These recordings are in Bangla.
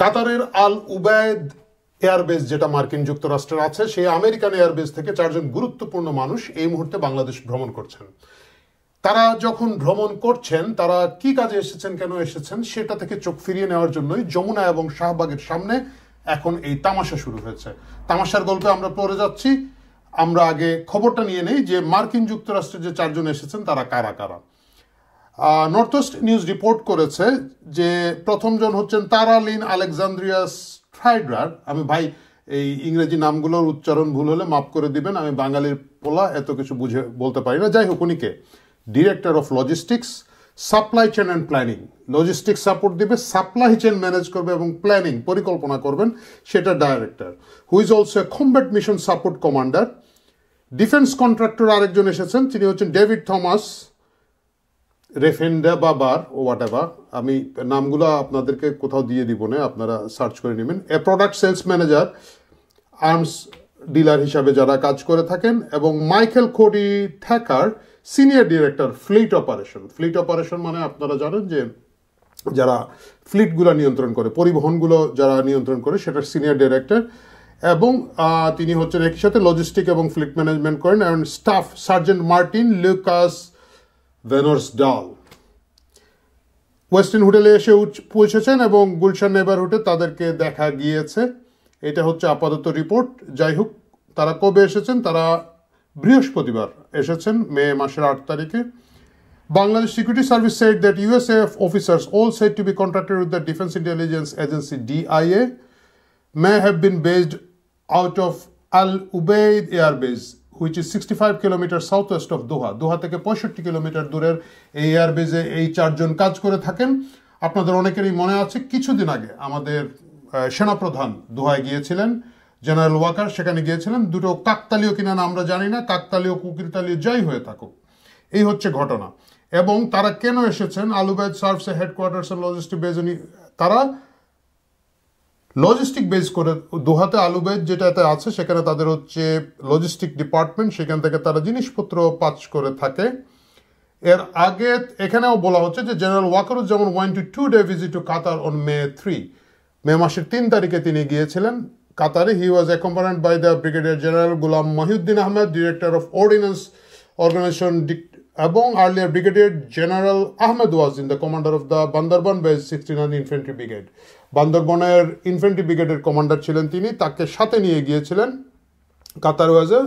কাতারের আল উবায়দ এয়ারবেস যেটা মার্কিন যুক্তরাষ্ট্রের আছে, সেই আমেরিকান এয়ারবেস থেকে 4 জন গুরুত্বপূর্ণ মানুষ এই মুহূর্তে বাংলাদেশ ভ্রমণ করছেন। তারা যখন ভ্রমণ করছেন, তারা কি কাজে এসেছেন, কেন এসেছেন, সেটা থেকে চোখ ফিরিয়ে নেওয়ার জন্যই যমুনা এবং শাহবাগের সামনে এখন এই তামাশা শুরু হয়েছে। তামাশার গল্পে আমরা পড়ে যাচ্ছি। আমরা আগে খবরটা নিয়ে নেই যে মার্কিন যুক্তরাষ্ট্রের যে 4 জন এসেছেন তারা কারা কারা। নর্থ ইস্ট নিউজ রিপোর্ট করেছে যে প্রথম জন হচ্ছেন তারা লিন আলেকজান্দ্রিয়াস ট্রাইডার। আমি ভাই এই ইংরেজি নামগুলোর উচ্চারণ ভুল হলে মাফ করে দিবেন, আমি বাঙালির পোলা, এত কিছু বুঝে বলতে পারি না। যাই হোক, উনিকে director of logistics, supply chain and planning, logistics support দিবে, সাপ্লাই চেন ম্যানেজ করবে এবং প্ল্যানিং পরিকল্পনা করবেন, সেটা director. Who is also a combat mission support commander. Defence contractor আরেকজন এসেছেন, তিনি হচ্ছেন ডেভিড থমাস রেফেন্ডা বাবার ও হোয়াট এভার, আমি নামগুলো আপনাদেরকে কোথাও দিয়ে দিব না, আপনারা সার্চ করে নেবেন। A product sales manager, arms dealer হিসাবে যারা কাজ করে থাকেন, এবং Michael Cody Thacker, senior director fleet operation. Fleet operation মানে আপনারা জানেন যে যারা ফ্লিটগুলো নিয়ন্ত্রণ করে, পরিবহনগুলো যারা নিয়ন্ত্রণ করে, সেটার সিনিয়র ডিরেক্টর। এবং তিনি হচ্ছেন একই সাথে লজিস্টিক এবং ফ্লিট ম্যানেজমেন্ট করেন। এবং staff sergeant Martin Lucas Vanarsdale western হোটেলে এসে পৌঁছেছেন এবং গুলশান নেবারহুডে তাদেরকে দেখা গিয়েছে। এটা হচ্ছে আপাতত রিপোর্ট। যাই হোক, তারা কবে এসেছেন? তারা বৃহস্পতিবার এসেছেন, মে মাসের 8 তারিখে। Bangladesh Security Service said that USAF officers, all said to be contracted with the Defense Intelligence Agency DIA, may have been based out of Al Ubaid Air Base, which is 65 kilometers southwest of Doha. Doha থেকে 65 কিলোমিটার দূরের এই এয়ারবেজে এই 4 জন কাজ করে থাকেন। আপনাদের অনেকেরই মনে আছে, কিছুদিন আগে আমাদের সেনাপ্রধান দোহায় গিয়েছিলেন, জেনারেল ওয়াকার সেখানে গিয়েছিলেন। দুটো কাকতালীয় কিনা না আমরা জানি না, কাকতালীয় কুকিরতালীয় যাই হয়ে থাকুক, এই হচ্ছে ঘটনা। এবং তারা কেন এসেছেন? Al Udeid serves a headquarters and logistic base. তারা লজিস্টিক বেজ করে দোহাতে আল উবায়দ যেটাতে আছে সেখানে তাদের হচ্ছে লজিস্টিক ডিপার্টমেন্ট, সেখান থেকে তারা জিনিসপত্র পাচ করে থাকে। এর আগে এখানেও বলা হচ্ছে যে general Wakeruzzaman went to 2-day visit to Qatar on May 3, মে মাসের 3 তারিখে তিনি গিয়েছিলেন কাতারে। He was accompanied by the brigadier general Golam Mohiuddin Ahmed, director of ordnance organisation, এবং earlier brigadier general Ahmed was in the commander of the Bandarban base 69 infantry brigade. বান্দরবনের ইনফেন্ট্রি ব্রিগেডের কমান্ডার ছিলেন তিনি, তাকে সাথে নিয়ে গিয়েছিলেন কাতার ওয়াজের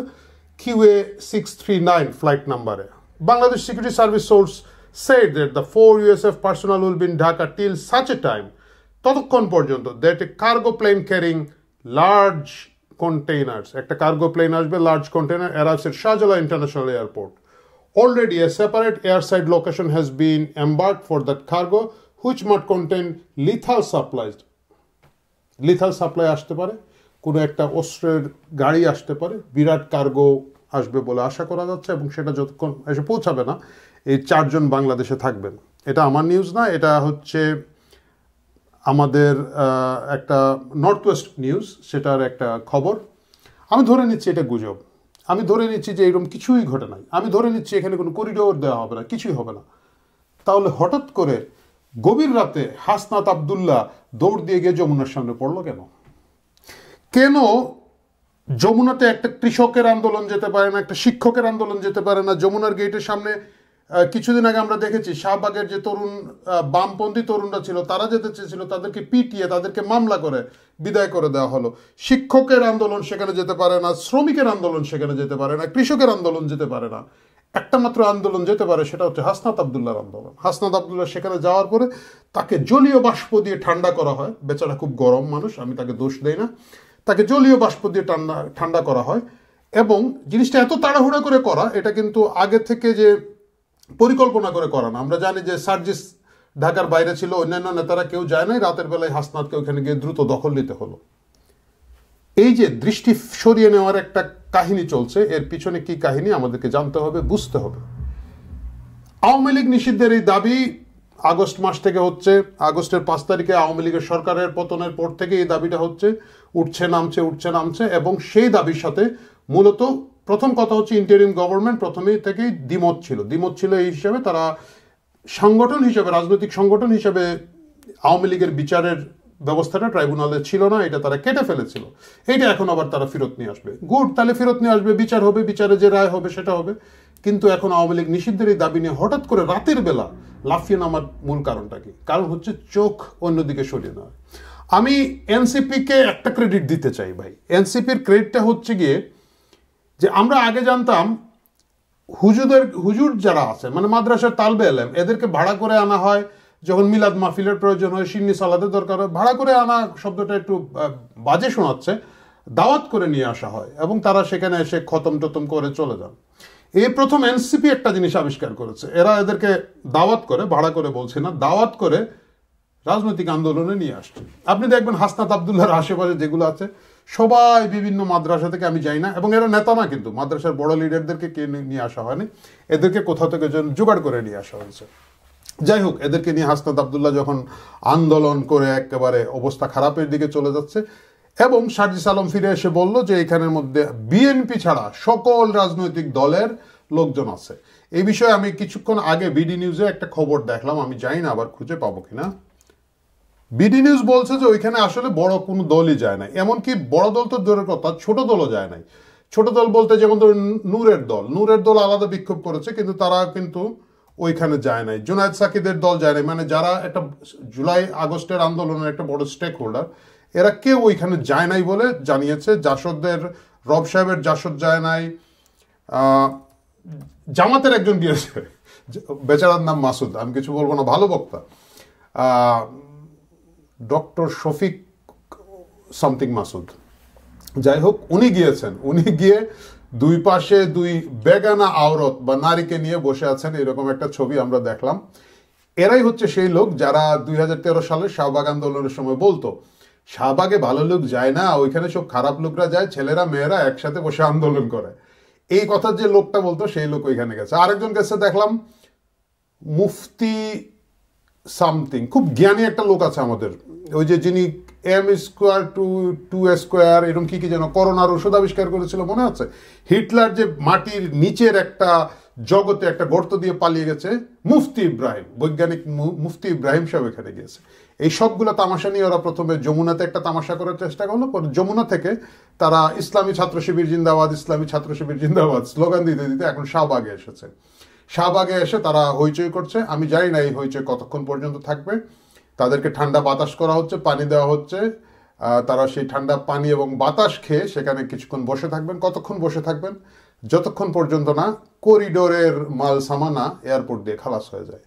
QA 639 ফ্লাইট নাম্বারে। Bangladesh security service source said that the 4 USF personnel will be in Dhaka till such a time, ততক্ষণ পর্যন্ত, that a cargo plane carrying large containers, একটা কার্গো প্লেন আসবে, large container, arrives at Shahjalan International Airport. Already a separate airside location has been embarked for that cargo, which might contain lethal supplies. Lethal supply আসতে পারে, কোনো একটা অস্ত্রের গাড়ি আসতে পারে, বিরাট কার্গো আসবে বলে আশা করা যাচ্ছে, এবং সেটা যতক্ষণ এসে পৌঁছাবে না, এই 4 জন বাংলাদেশে থাকবেন। এটা আমার নিউজ না, এটা হচ্ছে আমাদের একটা নর্থ ওয়েস্ট নিউজ, সেটার একটা খবর। আমি ধরে নিচ্ছি এটা গুজব, আমি ধরে নিচ্ছি যে এরকম কিছুই ঘটে নাই, আমি ধরে নিচ্ছি এখানে কোনো করিডোর দেওয়া হবে না, কিছুই হবে না। তাহলে হঠাৎ করে গভীর রাতে হাসনাত আবদুল্লাহ দৌড় দিয়ে গিয়ে যমুনার সামনে পড়লো কেন? কেন যমুনাতে একটা কৃষকের আন্দোলন যেতে পারে না, একটা শিক্ষকের আন্দোলন যেতে পারে না? যমুনার গেটের সামনে কিছুদিন আগে আমরা দেখেছি শাহবাগের যে তরুণ বামপন্থী তরুণরা ছিল, তারা যেতে চেয়েছিল, তাদেরকে পিটিয়ে তাদেরকে মামলা করে বিদায় করে দেওয়া হলো। শিক্ষকের আন্দোলন সেখানে যেতে পারে না, শ্রমিকের আন্দোলন সেখানে যেতে পারে না, কৃষকের আন্দোলন যেতে পারে না। একটা মাত্র আন্দোলন যেতে পারে, সেটা হচ্ছে হাসনাত আবদুল্লাহর আন্দোলন। হাসনাত আবদুল্লাহ সেখানে যাওয়ার পরে তাকে জলীয় বাষ্প দিয়ে ঠান্ডা করা হয়। বেচারা খুব গরম মানুষ, আমি তাকে দোষ দেই না। তাকে জলীয় বাষ্প দিয়ে ঠান্ডা করা হয়, এবং জিনিসটা এত তাড়াহুড়া করে করা, এটা কিন্তু আগে থেকে যে পরিকল্পনা করে করা না। আমরা জানি যে সার্জিস ঢাকার বাইরে ছিল, অন্যান্য নেতারা কেউ যায় নাই, রাতের বেলায় হাসনাতকে ওখানে গিয়ে দ্রুত দখল নিতে হলো। এই যে দৃষ্টি সরিয়ে নেওয়ার একটা কাহিনী চলছে, এর পিছনে কি কাহিনী আমাদেরকে জানতে হবে, বুঝতে হবে। আওয়ামী লীগ নিষিদ্ধের এই দাবি আগস্ট মাস থেকে হচ্ছে, আগস্টের 5 তারিখে আওয়ামী লীগের সরকারের পতনের পর থেকে এই দাবিটা হচ্ছে, উঠছে নামছে, এবং সেই দাবির সাথে মূলত প্রথম কথা হচ্ছে ইন্টারিম গভর্নমেন্ট প্রথমেই থেকেই দ্বিমত ছিল এই হিসাবে, তারা সংগঠন হিসেবে, রাজনৈতিক সংগঠন হিসেবে আওয়ামী লীগের বিচারের ব্যবস্থাটা ট্রাইব্যুনালে ছিল না, এটা তারা কেটে ফেলেছিল, এইটা এখন আবার তারা ফেরত নিয়ে আসবে। গুড, তাহলে ফেরত নিয়ে আসবে, বিচার হবে, বিচারে যে রায় হবে সেটা হবে। কিন্তু এখন আওয়ামী লীগ নিষিদ্ধের এই দাবি নিয়ে হঠাৎ করে রাতের বেলা লাফিয়ে নামার মূল কারণটা কি? কারণ হচ্ছে চোখ অন্যদিকে সরিয়ে নেওয়া। আমি এনসিপিকে একটা ক্রেডিট দিতে চাই ভাই। এনসিপির ক্রেডিটটা হচ্ছে গিয়ে যে আমরা আগে জানতাম হুজুর যারা আছে মানে মাদ্রাসার তালবে এলেম, এদেরকে ভাড়া করে আনা হয় যখন মিলাদ মাহফিলের প্রয়োজন হয়, সিন্নি সালাদের দরকার হয়। ভাড়া করে আনা শব্দটা একটু বাজে শোনাচ্ছে, দাওয়াত করে নিয়ে আসা হয় এবং তারা সেখানে এসে খতম টতম করে চলে যান। এই প্রথম এনসিপি একটা জিনিস আবিষ্কার করেছে, এরা এদেরকে দাওয়াত করে, ভাড়া করে বলছে না, দাওয়াত করে রাজনৈতিক আন্দোলনে নিয়ে আসছে। আপনি দেখবেন হাসনাত আবদুল্লাহর আশেপাশে যেগুলো আছে সবাই বিভিন্ন মাদ্রাসা থেকে, আমি যাই না, এবং এরা নেতা না, কিন্তু মাদ্রাসার বড় লিডারদেরকে কে নিয়ে আসা হয়নি, এদেরকে কোথাও থেকে জোগাড় করে নিয়ে আসা হয়েছে। যাই হোক, এদেরকে নিয়ে হাসনাত আবদুল্লাহ যখন আন্দোলন করে একেবারে অবস্থা খারাপের দিকে চলে যাচ্ছে, এবং সার্জিস আলম ফিরে এসে বলল যে এখানের মধ্যে বিএনপি ছাড়া সকল রাজনৈতিক দলের লোকজন আছে। এই বিষয়ে আমি কিছুক্ষণ আগে বিডি নিউজে একটা খবর দেখলাম, আমি জানি না আবার খুঁজে পাবো কিনা। বিডি নিউজ বলছে যে ওইখানে আসলে বড় কোনো দলই যায় না, এমনকি বড় দল তো দূরের কথা, ছোট দলও যায় নাই। ছোট দল বলতে যেমন ধরুন নূরের দল আলাদা বিক্ষোভ করেছে, কিন্তু তারা কিন্তু ওইখানে যায় নাই। জুনায়েদ সাকিদের দল যায় নাই, মানে যারা একটা জুলাই আগস্টের আন্দোলনের একটা বড় স্টেক হোল্ডার, এরা কেউ ওইখানে যায় নাই বলে জানিয়েছে। জাসদের রব সাহেবের জাসদ যায় নাই, জামাতের একজন গিয়েছে, বেচারার নাম মাসুদ, আমি কিছু বলবো না, ভালো বক্তা, ডক্টর শফিক সামথিং মাসুদ, যাই হোক উনি গিয়েছেন। উনি গিয়ে দুই পাশে দুই বেগানা আওরত বা নারীকে নিয়ে বসে আছেন, এরকম একটা ছবি আমরা দেখলাম। এরাই হচ্ছে সেই লোক যারা 2013 সালে শাহবাগ আন্দোলনের সময় বলতো শাহবাগে ভালো লোক যায় না, ওইখানে সব খারাপ লোকরা যায়, ছেলেরা মেয়েরা একসাথে বসে আন্দোলন করে। এই কথা যে লোকটা বলতো সেই লোক ওইখানে গেছে। আরেকজন গেছে দেখলাম, মুফতি সামথিং, খুব জ্ঞানী একটা লোক আছে আমাদের, ওই যে যিনি m²2² এরকম কি যেন করোনার ওষুধ আবিষ্কার করেছিল, মনে আছে? হিটলার যে মাটির নিচের একটা জগতে একটা গর্ত দিয়ে পালিয়ে গেছে, মুফতি ইব্রাহিম, বৈজ্ঞানিক মুফতি ইব্রাহিম সাহেব এখানে গিয়েছে। এই সবগুলো তামাশা নিয়ে ওরা প্রথমে যমুনাতে একটা তামাশা করার চেষ্টা করলো, পরে যমুনা থেকে তারা ইসলামী ছাত্র শিবির জিন্দাবাদ, ইসলামী ছাত্র শিবির জিন্দাবাদ স্লোগান দিতে দিতে এখন শাহবাগে এসেছে। শাহবাগে এসে তারা হইচই করছে। আমি জানি না এই হইচই কতক্ষণ পর্যন্ত থাকবে। তাদেরকে ঠান্ডা বাতাস করা হচ্ছে, পানি দেওয়া হচ্ছে, তারা সেই ঠান্ডা পানি এবং বাতাস খেয়ে সেখানে কিছুক্ষণ বসে থাকবেন। কতক্ষণ বসে থাকবেন? যতক্ষণ পর্যন্ত না করিডোরের মাল সামানা এয়ারপোর্ট দিয়ে খালাস হয়ে যায়।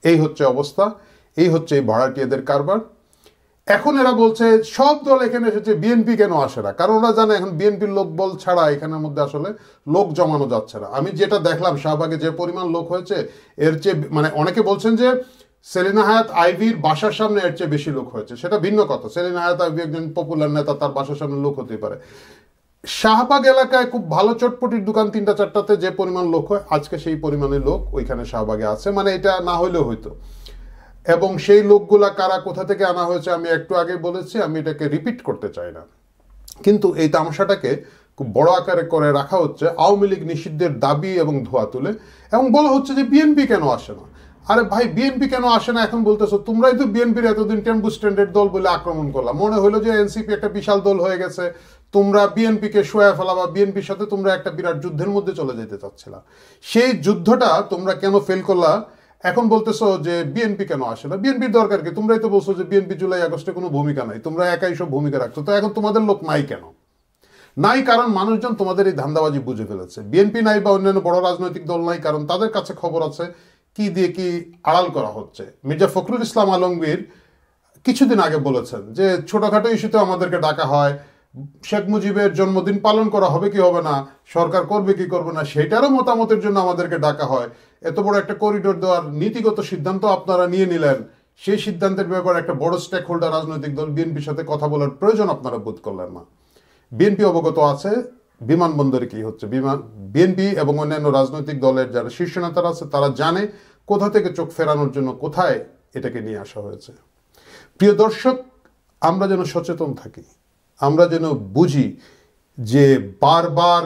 এই হচ্ছে অবস্থা, এই হচ্ছে এই ভাড়াটিয়াদের কারবার। এখন এরা বলছে সব দল এখানে এসেছে, বিএনপি কেন আসে না? কারণ ওরা জানে এখন বিএনপির লোক বল ছাড়া এখানের মধ্যে আসলে লোক জমানো যাচ্ছে না। আমি যেটা দেখলাম শাহবাগে যে পরিমাণ লোক হয়েছে, এর চেয়ে মানে অনেকে বলছেন যে সেলিনা হায়াত আইভির বাসার সামনে এর চেয়ে বেশি লোক হয়েছে, সেটা ভিন্ন কথা। সেলিনা হায়াত আইভি একজন পপুলার নেতা, তার বাসার সামনে লোক হতে পারে। শাহবাগ এলাকায় খুব ভালো চটপটির দোকান 3-4টাতে যে পরিমাণ লোক হয়, আজকে সেই পরিমাণে লোক ওইখানে শাহবাগে আছে, মানে এটা না হইলেও হইতো। এবং সেই লোকগুলা কারা কোথা থেকে আনা হয়েছে আমি একটু আগে বলেছি, আমি এটাকে রিপিট করতে চাই না। কিন্তু এই তামাশাটাকে খুব বড় আকারে করে রাখা হচ্ছে আওয়ামী লীগ নিষিদ্ধের দাবি এবং ধোয়া তুলে, এবং বলা হচ্ছে যে বিএনপি কেন আসে না। আরে ভাই, বিএনপি কেন আসে না এখন বলতেছো? তোমরাই তো বিএনপির এতদিন টেম্পু স্ট্যান্ডার্ড দল বলে আক্রমণ করলাম। মনে হলো যে এনসিপি একটা বিশাল দল হয়ে গেছে, তোমরা বিএনপিকে শোয়া ফেলা বা বিএনপির সাথে তোমরা একটা বিরাট যুদ্ধের মধ্যে চলে যেতে চাচ্ছিলা। সেই যুদ্ধটা তোমরা কেন ফেল করলা? এখন বলতেছো যে বিএনপি কেন আসে না। বিএনপির দরকার কি? তোমরাই তো বলছো যে বিএনপি জুলাই আগস্টে কোনো ভূমিকা নাই, তোমরা একাই সব ভূমিকা রাখছো। তো এখন তোমাদের লোক নাই কেন? নাই কারণ মানুষজন তোমাদের এই ধান্দাবাজি বুঝে ফেলেছে। বিএনপি নাই বা অন্যান্য বড় রাজনৈতিক দল নাই কারণ তাদের কাছে খবর আছে কি দিয়ে কি আড়াল করা হচ্ছে। মির্জা ফখরুল ইসলাম আলমগীর কিছুদিন আগে বলেছেন যে ছোটখাটো ইস্যুতে আমাদেরকে ডাকা হয়, শেখ মুজিবের জন্মদিন পালন করা হবে কি হবে না, সরকার করবে কি করবে না, সেটারও মতামতের জন্য আমাদেরকে ডাকা হয়। এত বড় একটা করিডোর দেওয়ার নীতিগত সিদ্ধান্ত আপনারা নিয়ে নিলেন, সেই সিদ্ধান্তের ব্যাপারে একটা বড় স্টেক হোল্ডার রাজনৈতিক দল বিএনপির সাথে কথা বলার প্রয়োজন আপনারা বোধ করলেন না। বিএনপি অবগত আছে বিমানবন্দরে কি হচ্ছে। বিএনপি এবং অন্যান্য রাজনৈতিক দলের যারা শীর্ষ নেতারা আছে তারা জানে কোথা থেকে চোখ ফেরানোর জন্য কোথায় এটাকে নিয়ে আসা হয়েছে। প্রিয় দর্শক, আমরা যেন সচেতন থাকি, আমরা যেন বুঝি যে বারবার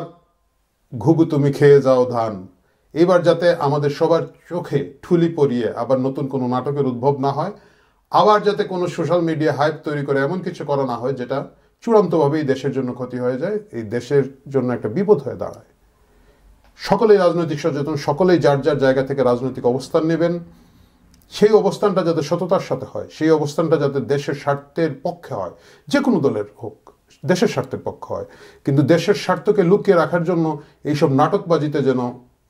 ঘুঘু তুমি খেয়ে যাও ধান, এবার যাতে আমাদের সবার চোখে ঠুলি পরিয়ে আবার নতুন কোনো নাটকের উদ্ভব না হয়। আবার যাতে কোনো সোশ্যাল মিডিয়া হাইপ তৈরি করে এমন কিছু করা না হয় যেটা চূড়ান্তভাবে এই দেশের জন্য ক্ষতি হয়ে যায়, এই দেশের জন্য একটা বিপদ হয়ে দাঁড়ায়। সকলেই রাজনৈতিক সচেতন, সকলেই যার যার জায়গা থেকে রাজনৈতিক অবস্থান নেবেন। সেই অবস্থানটা যাতে সততার সাথে হয়, সেই অবস্থানটা যাতে দেশের স্বার্থের পক্ষে হয়, যে কোনো দলের হোক দেশের স্বার্থের পক্ষে হয়। কিন্তু দেশের স্বার্থকে লুকিয়ে রাখার জন্য এইসব নাটকবাজিতে যেন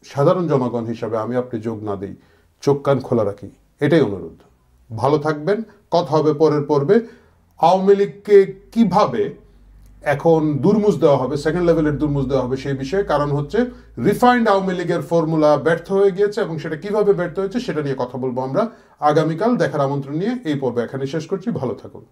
সাধারণ জনগণ হিসাবে আমি আপনি যোগ না দিই, চোখ কান খোলা রাখি, এটাই অনুরোধ। ভালো থাকবেন, কথা হবে পরের পর্বে। আওয়ামী লীগকে কিভাবে এখন দুর্মুজ দেওয়া হবে, সেকেন্ড লেভেলের দুর্মুজ দেওয়া হবে সেই বিষয়ে, কারণ হচ্ছে রিফাইন্ড আওয়ামী লীগের ফর্মুলা ব্যর্থ হয়ে গিয়েছে এবং সেটা কিভাবে ব্যর্থ হয়েছে সেটা নিয়ে কথা বলবো আমরা আগামীকাল। দেখার আমন্ত্রণ নিয়ে এই পর্ব এখানে শেষ করছি। ভালো থাকুন।